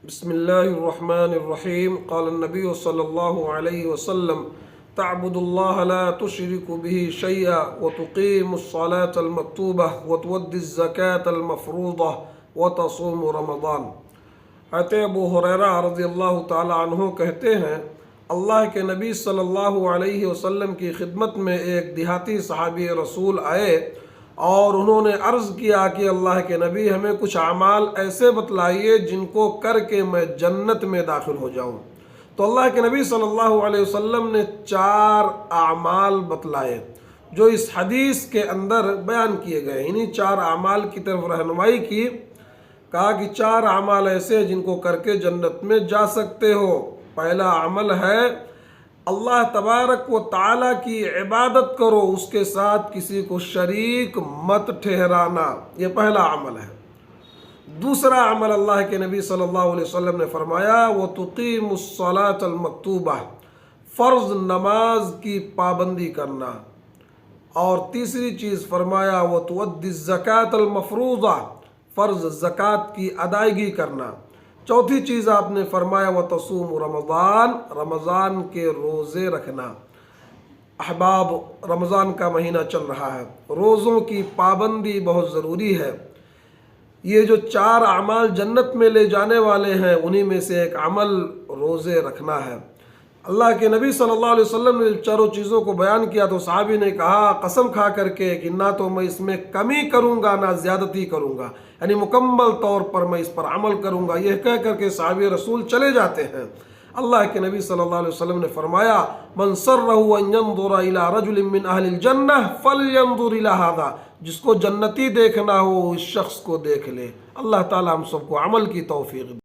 بسم الله الرحمن الرحيم. قال النبي صلى الله عليه وسلم: تعبد الله لا تشرك به شيئا وتقيم الصلاة المكتوبة وتؤدي الزكاة المفروضة وتصوم رمضان. حضرت ابو ہریرہ رضی اللہ تعالی عنہ کہتے ہیں، اللہ کے نبی صلی اللہ علیہ وسلم کی خدمت میں ایک دیہاتی صحابی رسول آئے اور انہوں نے عرض کیا کہ اللہ کے نبی، ہمیں کچھ اعمال ایسے بتلائیے جن کو کر کے میں جنت میں داخل ہو جاؤں۔ تو اللہ کے نبی صلی اللہ علیہ وسلم نے 4 اعمال بتلائے جو اس حدیث کے اندر بیان کیے گئے۔ انہی 4 اعمال کی طرف رہنمائی کی، کہا کہ 4 اعمال ایسے جن کو کر کے جنت میں جا سکتے ہو۔ پہلا عمل ہے اللہ تبارک و تعالیٰ کی عبادت کرو، اس کے ساتھ کسی کو شریک مت ٹھہرانا، یہ پہلا عمل ہے۔ دوسرا عمل اللہ کے نبی صلی اللہ علیہ وسلم نے فرمایا وَتُقِيمُ الصَّلَاةَ الْمَكْتُوبَةَ، فرض نماز کی پابندی کرنا۔ اور تیسری چیز فرمایا وَتُؤَدِّي الزَّكَاةَ الْمَفْرُوضَةَ، فرض زکوٰۃ کی ادائیگی کرنا۔ چوتھی چیز آپ نے فرمایا وَتَصُومُ رمضان، رمضان کے روزے رکھنا۔ احباب، رمضان کا مہینہ چل رہا ہے، روزوں کی پابندی بہت ضروری ہے۔ یہ جو 4 اعمال جنت میں لے جانے والے ہیں، انہی میں سے ایک عمل روزے رکھنا ہے۔ اللہ کے نبی صلی اللہ علیہ وسلم نے 4 چیزوں کو بیان کیا تو صحابی نے کہا قسم کھا کر کے کہ نہ تو میں اس میں کمی کروں گا نہ زیادتی کروں گا، یعنی مکمل طور پر میں اس پر عمل کروں گا۔ یہ کہہ کر کے صحابی رسول چلے جاتے ہیں۔ اللہ کے نبی صلی اللہ علیہ وسلم نے فرمایا من سرہ ان ينظر الى رجل من اہل الجنہ فلینظر الى ھذا، جس کو جنتی دیکھنا ہو اس شخص کو دیکھ لے۔ اللہ تعالی ہم سب کو عمل کی توفیق دے۔